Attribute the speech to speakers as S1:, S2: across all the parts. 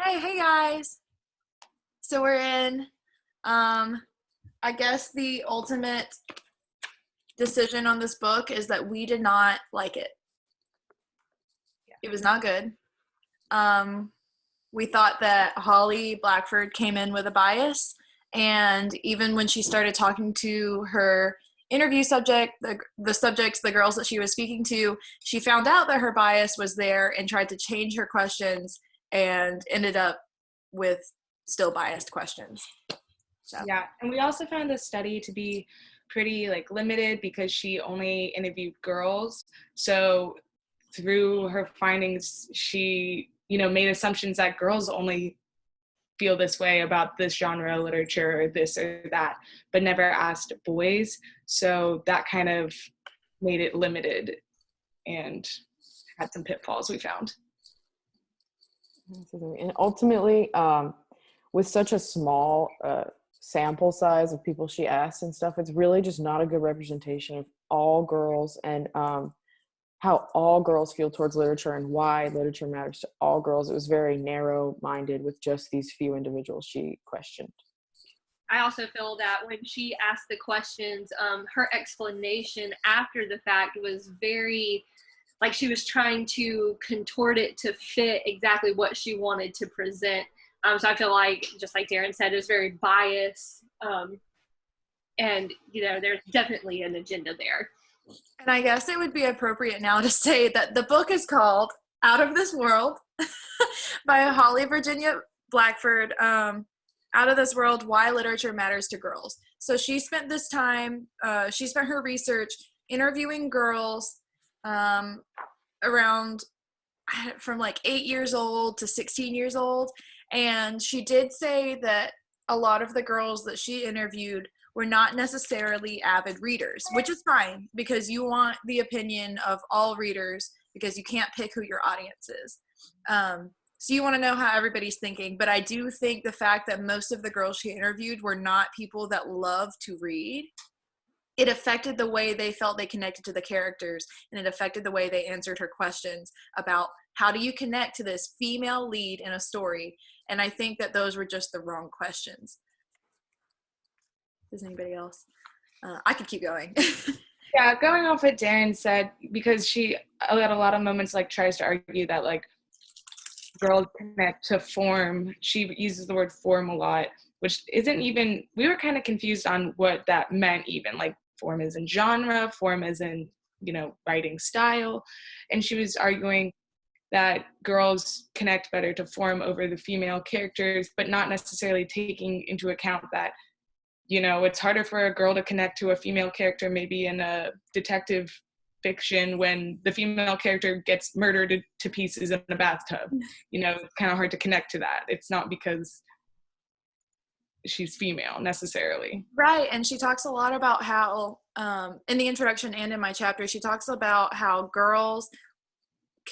S1: Hey guys. So we're in I guess the ultimate decision on this book is that we did not like it. It was not good. Um we thought that Holly Blackford came in with a bias, and even when she started talking to her interview subject, the subjects, the girls that she was speaking to, she found out that her bias was there and tried to change her questions and ended up with still biased questions. So
S2: Yeah, and we also found this study to be pretty limited because she only interviewed girls. So through her findings, she made assumptions that girls only feel this way about this genre of literature or this or that, but never asked boys. So that kind of made it limited and had some pitfalls we found.
S3: And ultimately, with such a small sample size of people she asked and stuff, it's really just not a good representation of all girls and how all girls feel towards literature and why literature matters to all girls. It was very narrow-minded with just these few individuals she questioned.
S4: I also feel that when she asked the questions, her explanation after the fact was very, like she was trying to contort it to fit exactly what she wanted to present. So I feel like, just like Darren said, it was very biased. And, there's definitely an agenda there.
S1: And I guess it would be appropriate now to say that the book is called Out of This World by Holly Virginia Blackford. Out of This World, Why Literature Matters to Girls. So she spent this time, she spent her research interviewing girls around from like 8 years old to 16 years old. And she did say that a lot of the girls that she interviewed were not necessarily avid readers, which is fine because you want the opinion of all readers because you can't pick who your audience is. So you want to know how everybody's thinking. But I do think the fact that most of the girls she interviewed were not people that love to read, it affected the way they felt they connected to the characters, and it affected the way they answered her questions about how do you connect to this female lead in a story. And I think that those were just the wrong questions. Does anybody else? I could keep going.
S2: Yeah, going off what Darren said, because she at a lot of moments tries to argue that girls connect to form. She uses the word form a lot, which isn't even, we were kind of confused on what that meant even, form as in genre, form as in, writing style. And she was arguing that girls connect better to form over the female characters, but not necessarily taking into account that, it's harder for a girl to connect to a female character maybe in a detective fiction when the female character gets murdered to pieces in a bathtub. It's kind of hard to connect to that. It's not because she's female necessarily.
S1: Right. And she talks a lot about how in the introduction and in my chapter, she talks about how girls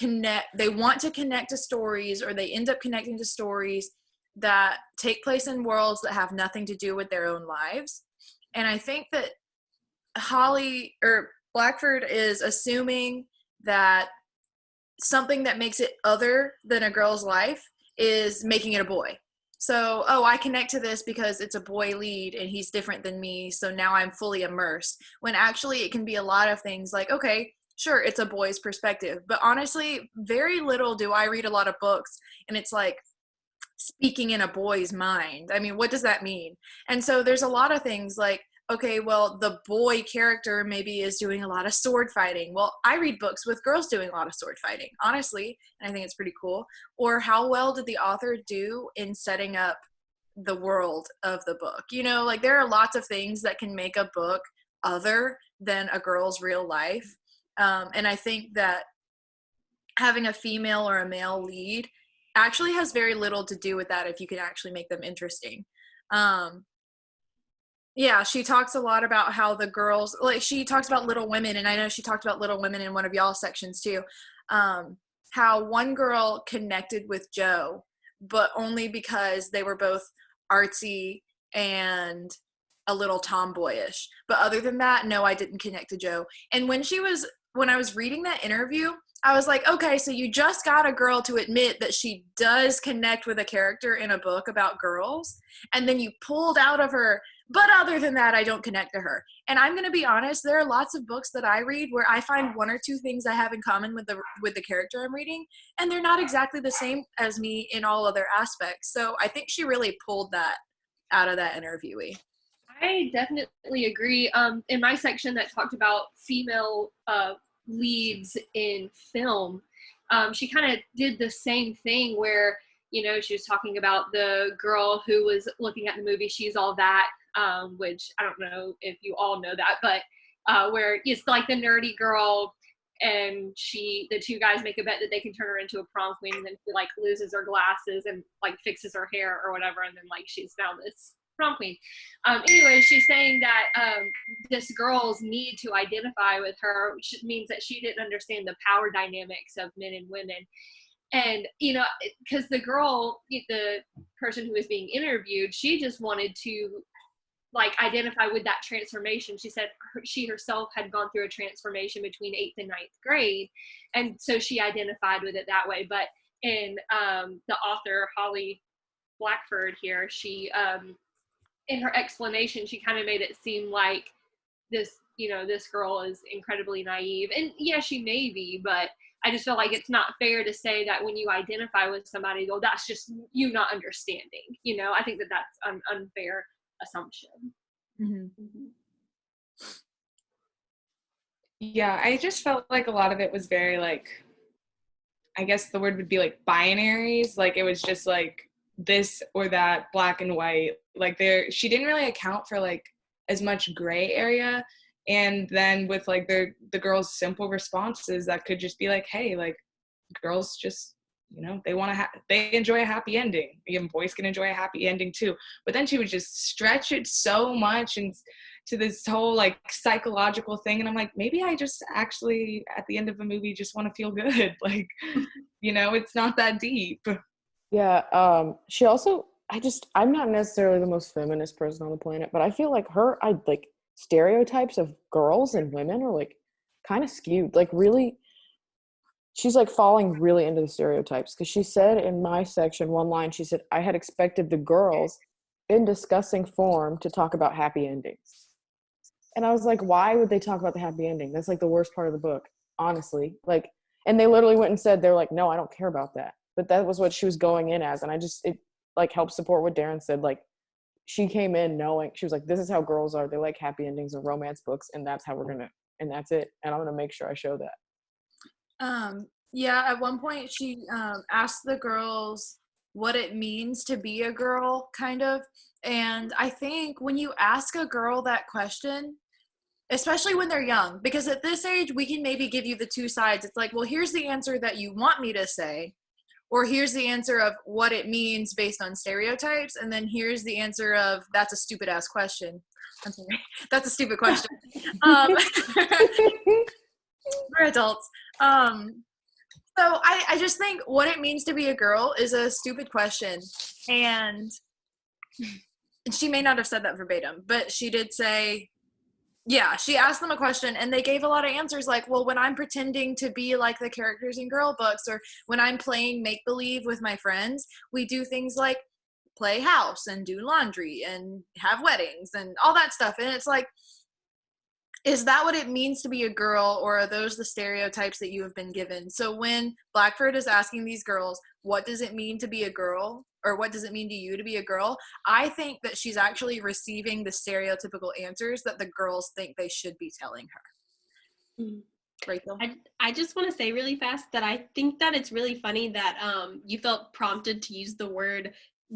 S1: they want to connect to stories, or they end up connecting to stories that take place in worlds that have nothing to do with their own lives. And I think that Blackford is assuming that something that makes it other than a girl's life is making it a boy. So, I connect to this because it's a boy lead and he's different than me, so now I'm fully immersed. When actually it can be a lot of things like, okay, sure, it's a boy's perspective. But honestly, very little do I read a lot of books and it's like speaking in a boy's mind. I mean, what does that mean? And so there's a lot of things like, okay, well, the boy character maybe is doing a lot of sword fighting. Well, I read books with girls doing a lot of sword fighting, honestly, and I think it's pretty cool. Or how well did the author do in setting up the world of the book? There are lots of things that can make a book other than a girl's real life. And I think that having a female or a male lead actually has very little to do with that if you can actually make them interesting. Yeah, she talks a lot about how the girls, she talks about Little Women, and I know she talked about Little Women in one of y'all's sections too, how one girl connected with Jo, but only because they were both artsy and a little tomboyish. But other than that, no, I didn't connect to Jo. And when I was reading that interview, I was like, okay, so you just got a girl to admit that she does connect with a character in a book about girls, and then you pulled out of her, but other than that, I don't connect to her. And I'm going to be honest, there are lots of books that I read where I find one or two things I have in common with the character I'm reading, and they're not exactly the same as me in all other aspects. So I think she really pulled that out of that interviewee.
S4: I definitely agree. In my section that talked about female leads in film, she kind of did the same thing where, you know, she was talking about the girl who was looking at the movie She's All That, which I don't know if you all know that, but where it's like the nerdy girl, and the two guys make a bet that they can turn her into a prom queen, and then she like loses her glasses and like fixes her hair or whatever, and then like she's now this prom queen. Anyway, she's saying that this girl's need to identify with her means that she didn't understand the power dynamics of men and women. And, you know, because the girl, the person who was being interviewed, she just wanted to like identify with that transformation. She said she herself had gone through a transformation between 8th and 9th grade. And so she identified with it that way. But in the author, Holly Blackford here, she, in her explanation, she kind of made it seem like this, you know, this girl is incredibly naive. And yeah, she may be, but I just feel like it's not fair to say that when you identify with somebody, well, that's just you not understanding. You know, I think that that's an unfair assumption.
S1: Mm-hmm.
S2: Yeah, I just felt like a lot of it was very like, I guess the word would be like binaries. Like it was just like this or that, black and white. Like she didn't really account for like as much gray area. And then with like the girls' simple responses that could just be like, hey, like girls just, you know, they enjoy a happy ending. Even boys can enjoy a happy ending too. But then she would just stretch it so much and to this whole like psychological thing. And I'm like, maybe I just actually at the end of a movie just want to feel good. Like, you know, it's not that deep.
S3: Yeah. She also, I'm not necessarily the most feminist person on the planet, but I feel like like stereotypes of girls and women are like kind of skewed. Like really, she's like falling really into the stereotypes, because she said in my section, one line, she said, I had expected the girls in discussing form to talk about happy endings. And I was like, why would they talk about the happy ending? That's like the worst part of the book, honestly. Like, and they literally went and said, they're like, no, I don't care about that. But that was what she was going in as. And it like helped support what Darren said. Like she came in knowing, she was like, this is how girls are. They like happy endings and romance books. And that's how and that's it. And I'm going to make sure I show that.
S1: Yeah, at one point she asked the girls what it means to be a girl, kind of. And I think when you ask a girl that question, especially when they're young, because at this age we can maybe give you the two sides. It's like, well, here's the answer that you want me to say, or here's the answer of what it means based on stereotypes, and then here's the answer of that's a stupid ass question. I'm sorry, that's a stupid question. We're adults. So I just think what it means to be a girl is a stupid question. And she may not have said that verbatim, but she did say, yeah, she asked them a question and they gave a lot of answers like, well, when I'm pretending to be like the characters in girl books, or when I'm playing make-believe with my friends, we do things like play house and do laundry and have weddings and all that stuff. And it's like, is that what it means to be a girl, or are those the stereotypes that you have been given? So when Blackford is asking these girls, what does it mean to be a girl, or what does it mean to you to be a girl, I think that she's actually receiving the stereotypical answers that the girls think they should be telling her. Rachael?
S5: I just want to say really fast that I think that it's really funny that you felt prompted to use the word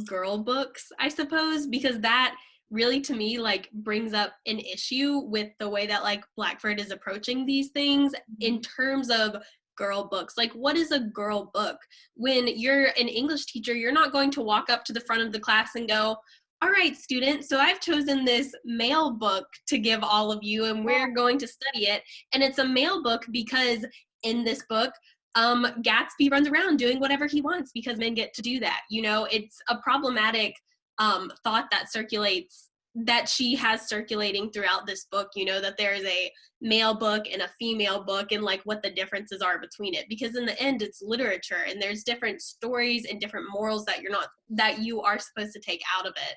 S5: girl books, I suppose, because that really to me like brings up an issue with the way that like Blackford is approaching these things in terms of girl books. Like, what is a girl book? When you're an English teacher, you're not going to walk up to the front of the class and go, all right, students, so I've chosen this male book to give all of you and we're going to study it. And it's a male book because in this book, Gatsby runs around doing whatever he wants because men get to do that. You know, it's a problematic thought that circulates that she has circulating throughout this book, you know, that there is a male book and a female book, and like what the differences are between it, because in the end it's literature and there's different stories and different morals that you are supposed to take out of it.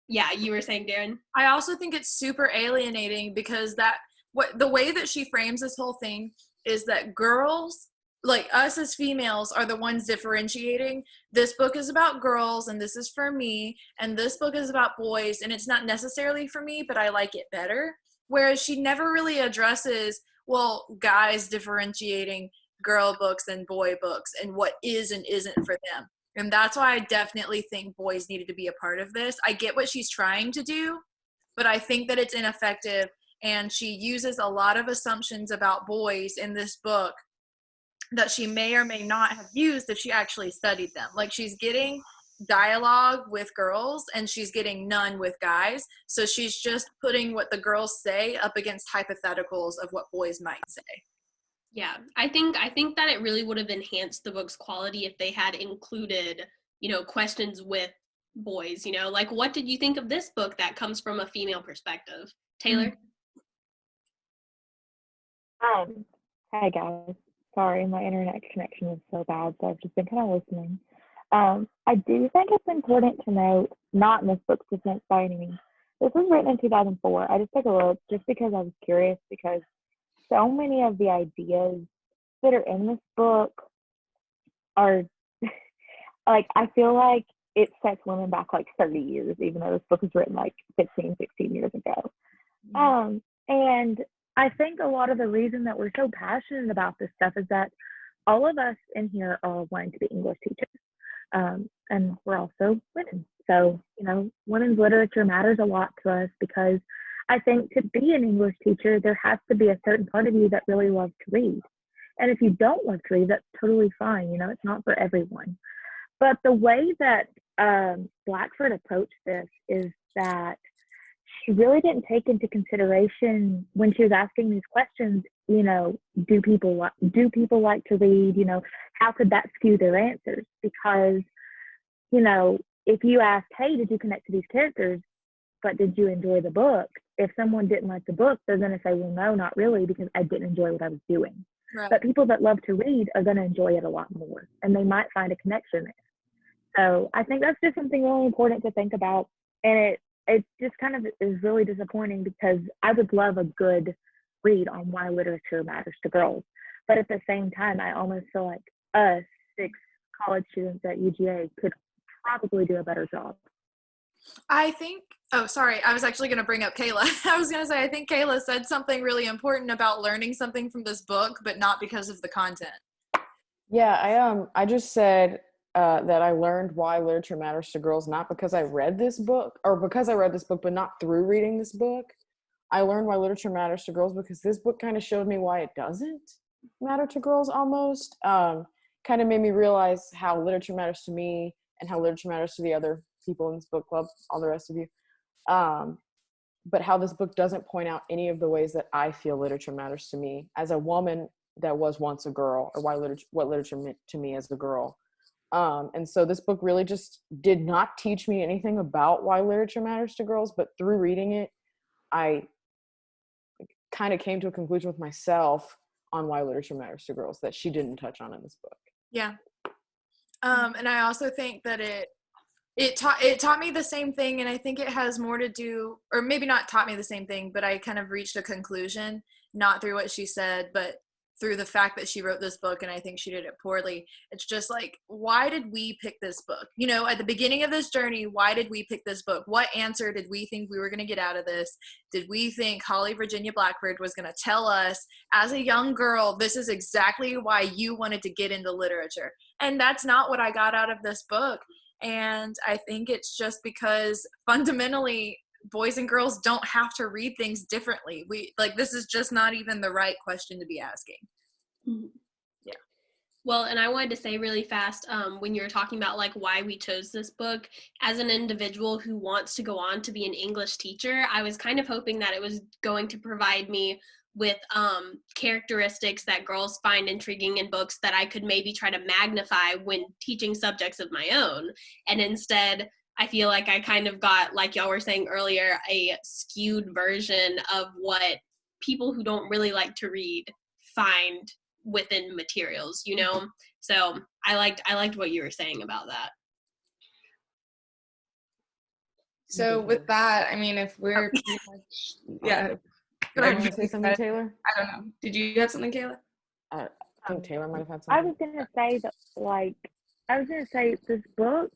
S5: Yeah, you were saying, Darren?
S1: I also think it's super alienating because the way that she frames this whole thing is that girls, like us as females, are the ones differentiating. This book is about girls and this is for me, and this book is about boys and it's not necessarily for me, but I like it better. Whereas she never really addresses, well, guys differentiating girl books and boy books and what is and isn't for them. And that's why I definitely think boys needed to be a part of this. I get what she's trying to do, but I think that it's ineffective. And she uses a lot of assumptions about boys in this book that she may or may not have used if she actually studied them. Like, she's getting dialogue with girls and she's getting none with guys. So she's just putting what the girls say up against hypotheticals of what boys might say.
S5: Yeah, I think that it really would have enhanced the book's quality if they had included, you know, questions with boys, you know, like, what did you think of this book that comes from a female perspective? Taylor?
S6: Hi guys. Sorry, my internet connection is so bad, so I've just been kind of listening. I do think it's important to note, not in this book's defense by any means, this was written in 2004. I just took a look just because I was curious, because so many of the ideas that are in this book are, like, I feel like it sets women back like 30 years, even though this book was written like 15, 16 years ago. And I think a lot of the reason that we're so passionate about this stuff is that all of us in here are wanting to be English teachers. And we're also women. So, you know, women's literature matters a lot to us, because I think to be an English teacher, there has to be a certain part of you that really loves to read. And if you don't love to read, that's totally fine. You know, it's not for everyone. But the way that Blackford approached this is that she really didn't take into consideration, when she was asking these questions, you know, do people like to read? You know, how could that skew their answers? Because, you know, if you asked, hey, did you connect to these characters, but did you enjoy the book? If someone didn't like the book, they're going to say, well, no, not really, because I didn't enjoy what I was doing. Right. But people that love to read are going to enjoy it a lot more, and they might find a connection there. So I think that's just something really important to think about. And it just kind of is really disappointing, because I would love a good read on why literature matters to girls. But at the same time, I almost feel like us 6 college students at UGA could probably do a better job.
S1: I think, oh, sorry, I was actually going to bring up Kayla. I was going to say, I think Kayla said something really important about learning something from this book, but not because of the content.
S3: Yeah, I just said that I learned why literature matters to girls, not because I read this book, or because I read this book, but not through reading this book. I learned why literature matters to girls because this book kind of showed me why it doesn't matter to girls almost. Kind of made me realize how literature matters to me and how literature matters to the other people in this book club, all the rest of you. But how this book doesn't point out any of the ways that I feel literature matters to me as a woman that was once a girl, or what literature meant to me as a girl. And so this book really just did not teach me anything about why literature matters to girls, but through reading it, I kind of came to a conclusion with myself on why literature matters to girls that she didn't touch on in this book.
S1: Yeah. And I also think that it taught me the same thing, and I think it has more to do, or maybe not taught me the same thing, but I kind of reached a conclusion, not through what she said, but through the fact that she wrote this book, and I think she did it poorly. It's just like, why did we pick this book? You know, at the beginning of this journey, why did we pick this book? What answer did we think we were going to get out of this? Did we think Holly Virginia Blackford was going to tell us, as a young girl, this is exactly why you wanted to get into literature? And that's not what I got out of this book. And I think it's just because fundamentally, boys and girls don't have to read things differently. This is just not even the right question to be asking.
S5: Mm-hmm.
S1: Yeah.
S5: Well, and I wanted to say really fast, when you were talking about like why we chose this book, as an individual who wants to go on to be an English teacher, I was kind of hoping that it was going to provide me with characteristics that girls find intriguing in books that I could maybe try to magnify when teaching subjects of my own. And instead, I feel like I kind of got, like y'all were saying earlier, a skewed version of what people who don't really like to read find within materials, you know? So I liked what you were saying about that.
S2: So with that, I mean, if we're pretty much, yeah.
S3: You want to say something, Taylor?
S2: I don't know. Did you have something, Kayla?
S3: I think Taylor might have had
S6: I
S3: something.
S6: was gonna say this book,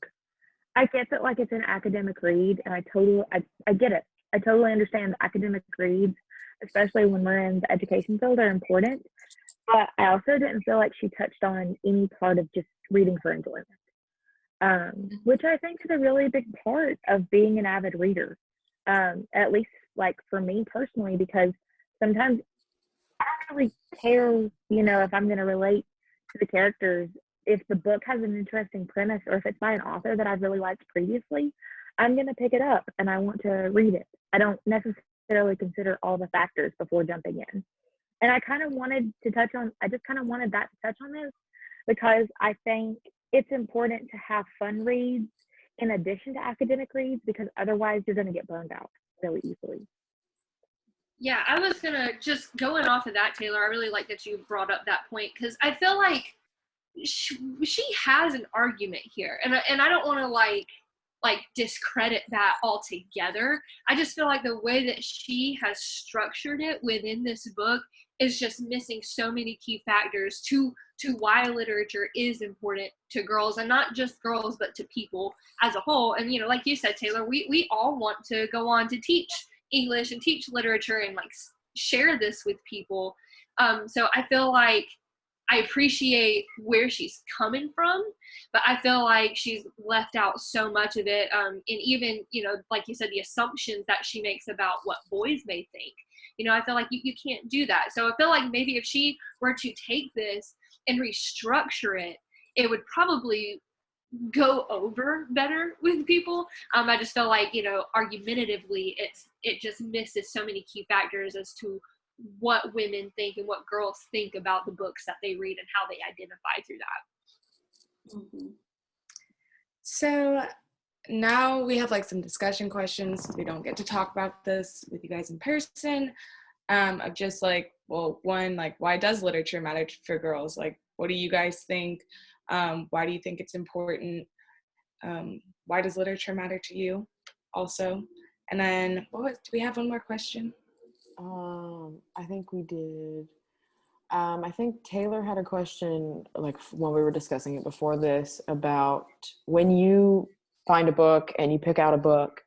S6: I get that like it's an academic read, and I get it. I totally understand the academic reads, especially when we're in the education field, are important. But I also didn't feel like she touched on any part of just reading for enjoyment, which I think is a really big part of being an avid reader. At least like for me personally, because sometimes I don't really care, you know, if I'm going to relate to the characters. If the book has an interesting premise, or if it's by an author that I've really liked previously, I'm going to pick it up and I want to read it. I don't necessarily consider all the factors before jumping in. And I just kind of wanted that to touch on this, because I think it's important to have fun reads in addition to academic reads, because otherwise you're going to get burned out really easily.
S4: Yeah, I was gonna just going off of that, Taylor. I really like that you brought up that point, because I feel like she has an argument here, and I don't want to like discredit that altogether. I just feel like the way that she has structured it within this book is just missing so many key factors to why literature is important to girls, and not just girls, but to people as a whole. And you know, like you said, Taylor, we all want to go on to teach English and teach literature and like share this with people. So I feel like I appreciate where she's coming from, but I feel like she's left out so much of it. And even, you know, like you said, the assumptions that she makes about what boys may think. You know, I feel like you can't do that. So I feel like maybe if she were to take this and restructure it, it would probably go over better with people. I just feel like, you know, argumentatively, it just misses so many key factors as to what women think and what girls think about the books that they read and how they identify through that.
S5: Mm-hmm.
S2: So now we have like some discussion questions. We don't get to talk about this with you guys in person. Of just like, well, one, like, why does literature matter for girls? Like, what do you guys think? Why do you think it's important? Why does literature matter to you also? And then do we have one more question?
S3: I think we did. I think Taylor had a question, like when we were discussing it before this, about when you find a book and you pick out a book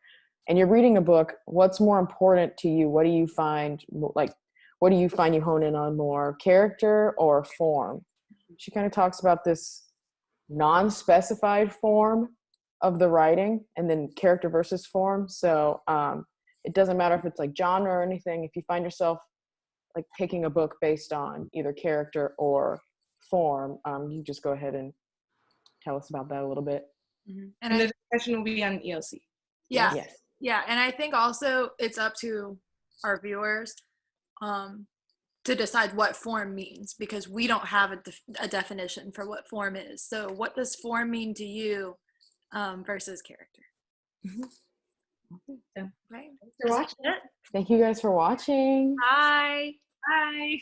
S3: and you're reading a book, what's more important to you? What do you find, like, what do you find you hone in on more, character or form? She kind of talks about this non-specified form of the writing and then character versus form. So it doesn't matter if it's like genre or anything. If you find yourself like picking a book based on either character or form, you just go ahead and tell us about that a little bit.
S2: Mm-hmm. And the discussion will be on ELC.
S1: Yeah.
S3: Yes.
S1: Yeah. And I think also it's up to our viewers to decide what form means, because we don't have a definition for what form is. So what does form mean to you versus character?
S2: Mm-hmm. So,
S1: right.
S2: Thanks for watching.
S3: Thank you guys for watching.
S1: Bye.
S4: Bye.